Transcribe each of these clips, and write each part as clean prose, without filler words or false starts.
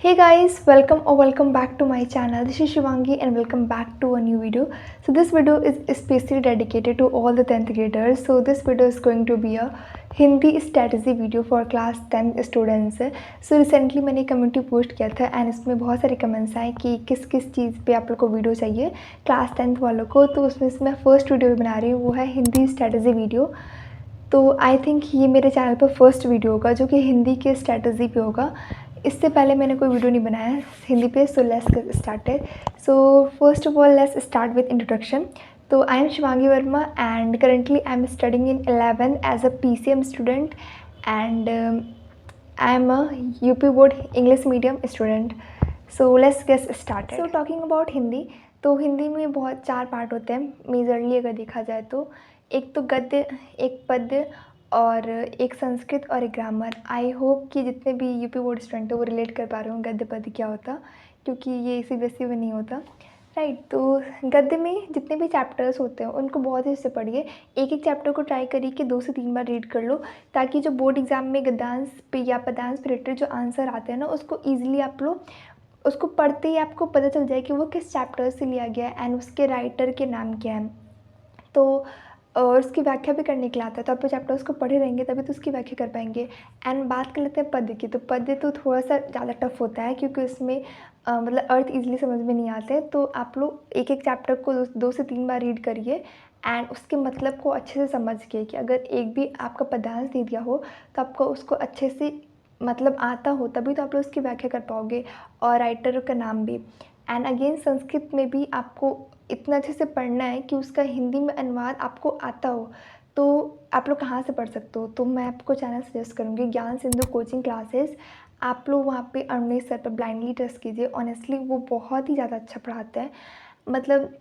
Hey guys, welcome or welcome back to my channel. This is Shivangi and welcome back to a new video. So this video is especially dedicated to all the 10th graders. So this video is going to be a Hindi strategy video for class 10 students. So recently मैंने community post किया था and इसमें बहुत सारे comments आए कि किस किस चीज़ पे आप लोग को वीडियो चाहिए क्लास 10th वालों को। तो उसमें से मैं फर्स्ट वीडियो बना रही हूँ, वो है हिंदी स्ट्रेटजी वीडियो। तो आई थिंक ये मेरे चैनल पर फर्स्ट वीडियो होगा जो कि हिंदी के स्ट्रेटजी पे होगा। इससे पहले मैंने कोई वीडियो नहीं बनाया हिंदी पे। So let's get started. So first of all let's start with introduction. तो I am Shivangi Verma and currently I am studying in 11th as a PCM student and I am a UP board English medium student. So let's get started. So talking about Hindi, तो हिंदी में बहुत 4 part होते हैं majorly अगर देखा जाए तो। एक तो गद्य, एक पद्य और एक संस्कृत और एक ग्रामर। आई होप कि जितने भी UP बोर्ड स्टूडेंट हैं वो रिलेट कर पा रहे हों गद्य पद्य क्या होता, क्योंकि ये CBSE में नहीं होता, राइट। तो गद्य में जितने भी चैप्टर्स होते हैं उनको बहुत ही से पढ़िए। एक एक चैप्टर को ट्राई करिए कि 2 से 3 बार रीड कर लो, ताकि जो बोर्ड एग्जाम में गद्यांश पे या पद्यांश पे रिलेटेड जो आंसर आते हैं ना, उसको ईजिली आप लोग उसको पढ़ते ही आपको पता चल जाए कि वो किस चैप्टर से लिया गया है एंड उसके राइटर के नाम क्या है। तो और उसकी व्याख्या भी करने के लिए आता है, तो आप चैप्टर उसको पढ़े रहेंगे तभी तो उसकी व्याख्या कर पाएंगे। एंड बात कर लेते हैं पद्य की। तो पद्य तो थोड़ा सा ज़्यादा टफ होता है क्योंकि उसमें मतलब अर्थ ईजिली समझ में नहीं आते। तो आप लोग एक एक चैप्टर को 2 से 3 बार रीड करिए एंड उसके मतलब को अच्छे से समझ के, कि अगर एक भी आपका पद्यांश दे दिया हो तो आपको उसको अच्छे से मतलब आता हो, तभी तो आप लोग उसकी व्याख्या कर पाओगे और राइटर का नाम भी। एंड अगेन संस्कृत में भी आपको इतना अच्छे से पढ़ना है कि उसका हिंदी में अनुवाद आपको आता हो। तो आप लोग कहाँ से पढ़ सकते हो, तो मैं आपको चैनल सजेस्ट करूँगी ज्ञान सिंधु कोचिंग क्लासेस। आप लोग वहाँ पे अरुणेश सर पर ब्लाइंडली ट्रस्ट कीजिए। ऑनेस्टली वो बहुत ही ज़्यादा अच्छा पढ़ाते हैं, मतलब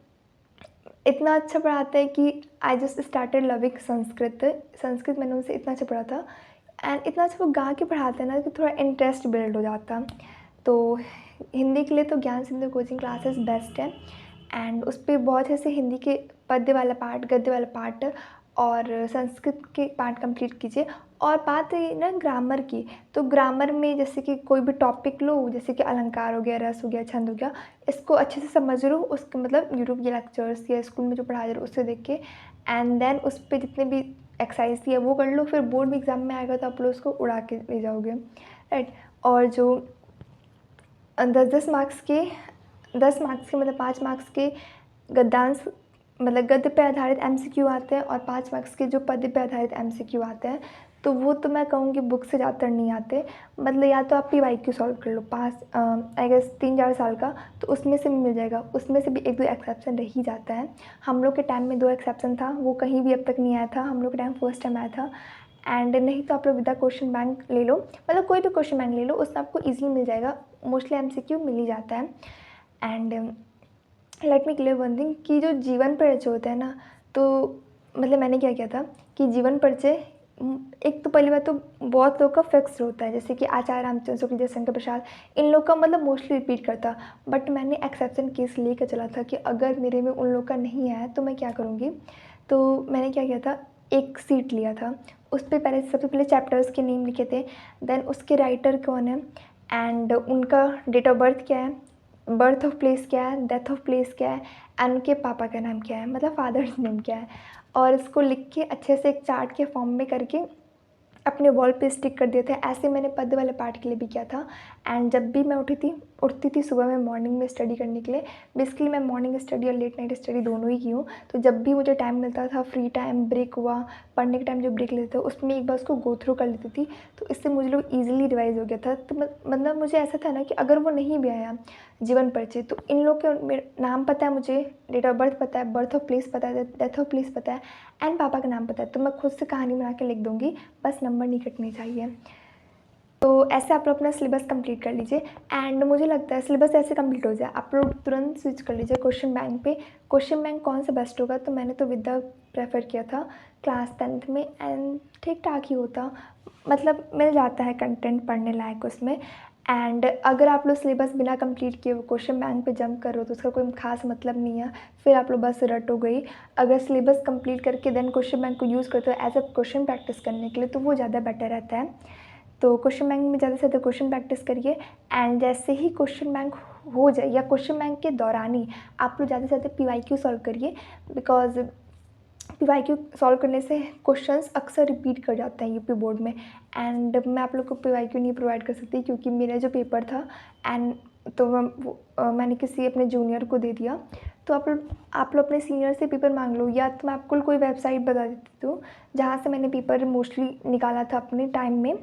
इतना अच्छा पढ़ाते हैं कि I just started loving Sanskrit. Sanskrit मैंने उनसे इतना अच्छा पढ़ा था एंड इतना अच्छा वो गा के पढ़ाते हैं ना कि थोड़ा इंटरेस्ट बिल्ड हो जाता। तो हिंदी के लिए तो ज्ञान सिंधु कोचिंग क्लासेस बेस्ट है एंड उस पर बहुत ऐसे हिंदी के पद्य वाला पार्ट, गद्य वाला पार्ट और संस्कृत के पार्ट कंप्लीट कीजिए। और बात है ना ग्रामर की, तो ग्रामर में जैसे कि कोई भी टॉपिक लो, जैसे कि अलंकार हो गया, रस हो गया, छंद हो गया, इसको अच्छे से समझ लो। उसके मतलब यूट्यूब के लेक्चर्स या स्कूल में जो पढ़ाया जा रहा है उससे देख के एंड देन उस पर जितने भी एक्सरसाइज थी वो कर लो। फिर बोर्ड में एग्ज़ाम में आएगा तो आप लोग उसको उड़ा के ले जाओगे, राइट। और जो 10 मार्क्स के मतलब 5 मार्क्स के गद्यांश मतलब गद्य पे आधारित MCQ आते हैं और 5 मार्क्स के जो पद्य पे आधारित MCQ आते हैं, तो वो तो मैं कहूँगी बुक से ज़्यादातर नहीं आते। मतलब या तो आप PYQ सॉल्व कर लो 5 आई गेस 3-4 साल का, तो उसमें से मिल जाएगा। उसमें से भी 1-2 एक्सेप्शन रह ही जाता है। हम लोग के टाइम में 2 एक्सेप्शन था, वो कहीं भी अब तक नहीं आया था। हम लोग के टाइम फर्स्ट टाइम आया था। एंड नहीं तो आप लोग विदा क्वेश्चन बैंक ले लो, मतलब कोई भी क्वेश्चन बैंक ले लो, उसमें आपको ईजिली मिल जाएगा। मोस्टली MCQ मिल ही जाता है। And let me clear one thing कि जो जीवन परिचय होता है ना, तो मतलब मैंने क्या किया था कि जीवन परिचय एक तो पहली बात तो बहुत लोग का फिक्स होता है, जैसे कि आचार्य रामचंद्र शुक्ल, जयशंकर प्रसाद, इन लोग का मतलब मोस्टली रिपीट करता। बट मैंने एक्सेप्शन केस लेकर चला था कि अगर मेरे में उन लोग का नहीं आया तो मैं क्या करूँगी। तो मैंने क्या किया था, एक सीट लिया था, उस पर पहले सबसे पहले चैप्टर्स के नेम लिखे थे, देन उसके राइटर कौन है एंड उनका डेट ऑफ बर्थ क्या है, बर्थ ऑफ प्लेस क्या है, डेथ ऑफ प्लेस क्या है एंड उनके पापा का नाम क्या है, मतलब फादर्स नेम क्या है। और इसको लिख के अच्छे से एक चार्ट के फॉर्म में करके अपने वॉल पे स्टिक कर दिए थे। ऐसे मैंने पद्य वाले पार्ट के लिए भी किया था। एंड जब भी मैं उठती थी सुबह में मॉर्निंग में स्टडी करने के लिए, बेसिकली मैं मॉर्निंग स्टडी और लेट नाइट स्टडी दोनों ही की हूँ। तो जब भी मुझे टाइम मिलता था, फ्री टाइम, ब्रेक हुआ, पढ़ने के टाइम जो ब्रेक लेते थे उसमें एक बार उसको गो थ्रू कर लेती थी। तो इससे मुझे लोग ईजिली रिवाइज हो गया था। तो मतलब मुझे ऐसा था ना कि अगर वो नहीं भी आया जीवन परिचय, तो इन लोग के नाम पता है, मुझे डेट ऑफ बर्थ पता है, बर्थ ऑफ प्लेस पता है, डेथ ऑफ प्लेस पता है एंड पापा का नाम पता है। तो मैं खुद से कहानी बना के लिख दूँगी, बस नंबर नहीं कटने चाहिए। तो ऐसे आप लोग अपना सिलेबस कंप्लीट कर लीजिए। एंड मुझे लगता है सिलेबस ऐसे कंप्लीट हो जाए, आप लोग तुरंत स्विच कर लीजिए क्वेश्चन बैंक पे। क्वेश्चन बैंक कौन सा बेस्ट होगा, तो मैंने तो विद्या प्रेफर किया था क्लास 10th में एंड ठीक ठाक ही होता, मतलब मिल जाता है कंटेंट पढ़ने लायक उसमें। एंड अगर आप लोग सिलेबस बिना कंप्लीट किए वो क्वेश्चन बैंक पे जंप कर रहे हो तो उसका कोई खास मतलब नहीं है, फिर आप लोग बस रट हो गई। अगर सिलेबस कंप्लीट करके देन क्वेश्चन बैंक को यूज़ करते हो एज अ क्वेश्चन प्रैक्टिस करने के लिए, तो वो ज़्यादा बेटर रहता है। तो क्वेश्चन बैंक में ज़्यादा से ज़्यादा क्वेश्चन प्रैक्टिस करिए, एंड जैसे ही क्वेश्चन बैंक हो जाए या क्वेश्चन बैंक के दौरान ही आप लोग ज़्यादा से ज़्यादा PYQ सॉल्व करिए, बिकॉज PYQ सॉल्व करने से क्वेश्चंस अक्सर रिपीट कर जाते हैं यूपी बोर्ड में। एंड मैं आप लोग को PYQ नहीं प्रोवाइड कर सकती क्योंकि मेरा जो पेपर था एंड तो मैंने किसी अपने जूनियर को दे दिया। तो आप लोग अपने सीनियर से पेपर मांग लो, या तो मैं आपको कोई वेबसाइट बता देती हूँ जहाँ से मैंने पेपर मोस्टली निकाला था अपने टाइम में।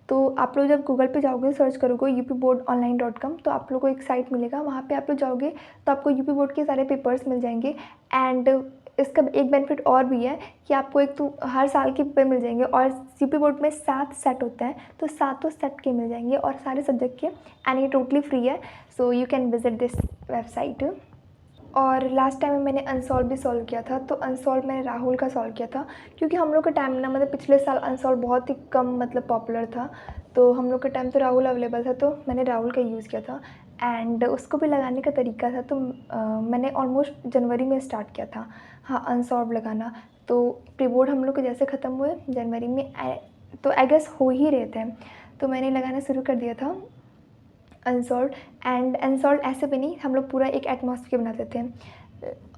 तो आप लोग जब गूगल पे जाओगे, सर्च करोगे upboardonline.com, तो आप लोग को एक साइट मिलेगा, वहाँ पे आप लोग जाओगे तो आपको यूपी बोर्ड के सारे पेपर्स मिल जाएंगे। एंड इसका एक बेनिफिट और भी है कि आपको एक तो हर साल के पेपर मिल जाएंगे, और यूपी बोर्ड में 7 सेट होते हैं, तो सातों सेट के मिल जाएंगे और सारे सब्जेक्ट के, एंड ये टोटली फ्री है। So you can visit this website. और लास्ट टाइम में मैंने अनसॉल्व भी सॉल्व किया था, तो अनसॉल्व मैंने राहुल का सॉल्व किया था, क्योंकि हम लोग के टाइम ना, मतलब पिछले साल अनसॉल्व बहुत ही कम मतलब पॉपुलर था, तो हम लोग के टाइम तो राहुल अवेलेबल था, तो मैंने राहुल का यूज़ किया था। एंड उसको भी लगाने का तरीका था, तो मैंने ऑलमोस्ट जनवरी में स्टार्ट किया था, हाँ, अनसॉल्व लगाना। तो प्री बोर्ड हम लोग के जैसे ख़त्म हुए जनवरी में, तो आई गेस हो ही रहे थे, तो मैंने लगाना शुरू कर दिया था अनसॉल्व। एंड अनसॉल्व ऐसे भी नहीं, हम लोग पूरा एक एटमॉस्फेयर बनाते थे,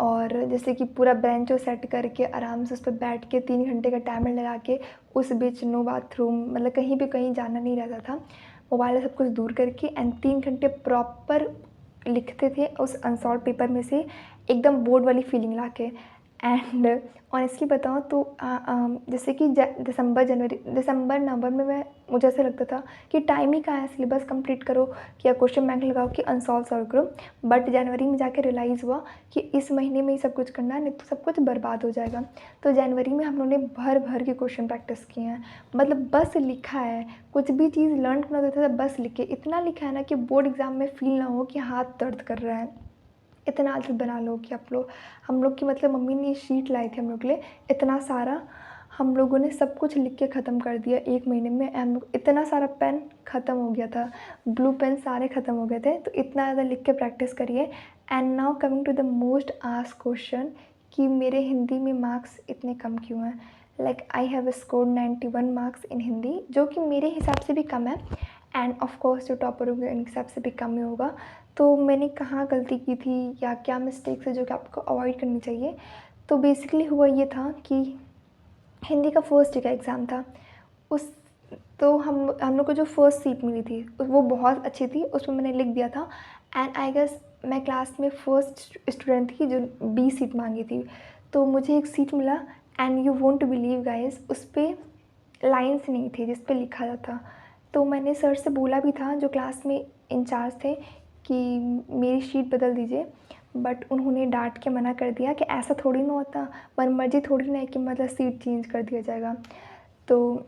और जैसे कि पूरा बेंच सेट करके आराम से उस पर बैठ के 3 घंटे का टाइमर लगा के, उस बीच नो बाथरूम, मतलब कहीं भी कहीं जाना नहीं रहता था, मोबाइल सब कुछ दूर करके, एंड 3 घंटे प्रॉपर लिखते थे उस अनसॉल्व पेपर में से, एकदम बोर्ड वाली फीलिंग ला के। एंड ऑनेस्टली बताऊँ तो जैसे कि दिसंबर नवंबर में मुझे ऐसा लगता था कि टाइम ही कहाँ है, सिलेबस कंप्लीट करो कि या क्वेश्चन बैंक लगाओ कि अनसॉल्व सॉल्व करो। बट जनवरी में जाके रियलाइज़ हुआ कि इस महीने में ही सब कुछ करना है, नहीं तो सब कुछ बर्बाद हो जाएगा। तो जनवरी में हम लोगों ने भर भर के क्वेश्चन प्रैक्टिस किए हैं, मतलब बस लिखा है, कुछ भी चीज़ लर्न करना होता था बस लिखे, इतना लिखा है ना कि बोर्ड एग्ज़ाम में फील ना हो कि हाथ दर्द कर रहा है। इतना आदत बना लो कि हम लोग की मतलब मम्मी ने शीट लाई थी हम लोग के लिए, इतना सारा हम लोगों ने सब कुछ लिख के ख़त्म कर दिया 1 महीने में। हम लोग इतना सारा पेन ख़त्म हो गया था, ब्लू पेन सारे ख़त्म हो गए थे, तो इतना ज़्यादा लिख के प्रैक्टिस करिए। And now coming to the most asked question कि मेरे हिंदी में मार्क्स इतने कम क्यों हैं। Like I have scored 91 marks in Hindi, जो कि मेरे हिसाब से भी कम है, एंड ऑफ कोर्स जो टॉपर होंगे उनके हिसाब से भी कम ही होगा। तो मैंने कहाँ गलती की थी या क्या मिस्टेक्स है जो कि आपको अवॉइड करनी चाहिए। तो बेसिकली हुआ ये था कि हिंदी का फर्स्ट डे का एग्ज़ाम था, उस तो हम लोग को जो फर्स्ट सीट मिली थी वो बहुत अच्छी थी, उसमें मैंने लिख दिया था। एंड आई गेस मैं क्लास में फर्स्ट स्टूडेंट थी जो बी सीट मांगी थी, तो मुझे एक सीट मिला। And you won't believe guys, उस पर लाइन्स नहीं थी जिस पे लिखा जाता। तो मैंने सर से बोला भी था, जो क्लास में इंचार्ज थे, कि मेरी शीट बदल दीजिए, बट उन्होंने डांट के मना कर दिया कि ऐसा थोड़ी ना होता, मनमर्जी थोड़ी ना है कि मतलब सीट चेंज कर दिया जाएगा। तो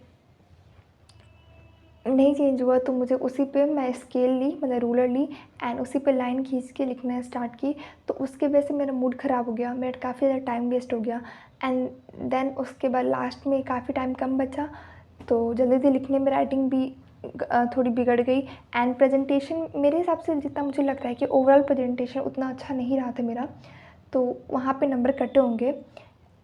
नहीं चेंज हुआ, तो मुझे उसी पे मैं स्केल ली, मतलब रूलर ली, एंड उसी पे लाइन खींच के लिखना स्टार्ट की। तो उसके वजह से मेरा मूड ख़राब हो गया, मेरा काफ़ी ज़्यादा टाइम वेस्ट हो गया। एंड देन उसके बाद लास्ट में काफ़ी टाइम कम बचा, तो जल्दी जल्दी लिखने में राइटिंग भी थोड़ी बिगड़ गई। एंड प्रेजेंटेशन मेरे हिसाब से जितना मुझे लग रहा है कि ओवरऑल प्रेजेंटेशन उतना अच्छा नहीं रहा था मेरा, तो वहाँ पे नंबर कटे होंगे।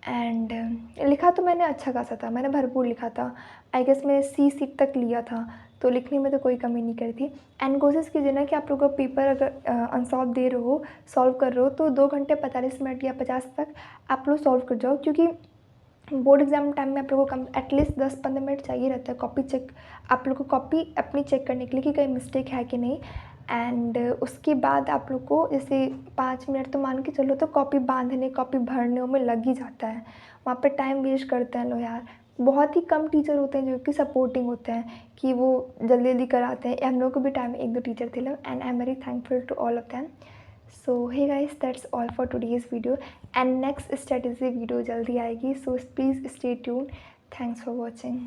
एंड लिखा तो मैंने अच्छा खासा था, मैंने भरपूर लिखा था, आई गेस मैंने सी सीट तक लिया था, तो लिखने में तो कोई कमी नहीं करी थी। एंड कोशिश कीजिए ना कि आप लोग का पेपर अगर अनसॉल्व दे रहे हो, सॉल्व कर रहे हो, तो 2 घंटे 45 मिनट या 50 तक आप लोग सॉल्व कर जाओ, क्योंकि बोर्ड एग्जाम टाइम में आप लोगों को कम एटलीस्ट 10-15 मिनट चाहिए रहता है कॉपी चेक, आप लोग को कॉपी अपनी चेक करने के लिए कि कहीं मिस्टेक है कि नहीं। एंड उसके बाद आप लोग को जैसे 5 मिनट तो मान के चलो, तो कॉपी बांधने कॉपी भरने में लग ही जाता है, वहाँ पे टाइम वेस्ट करते हैं लोग यार। बहुत ही कम टीचर होते हैं जो कि सपोर्टिंग होते हैं कि वो जल्दी जल्दी कराते हैं। हम लोग को भी टाइम 1-2 टीचर थे लोग, and I am very thankful to all of them. So hey guys, that's all for today's video, and next strategy video जल्दी आएगी, so please stay tune. Thanks for watching.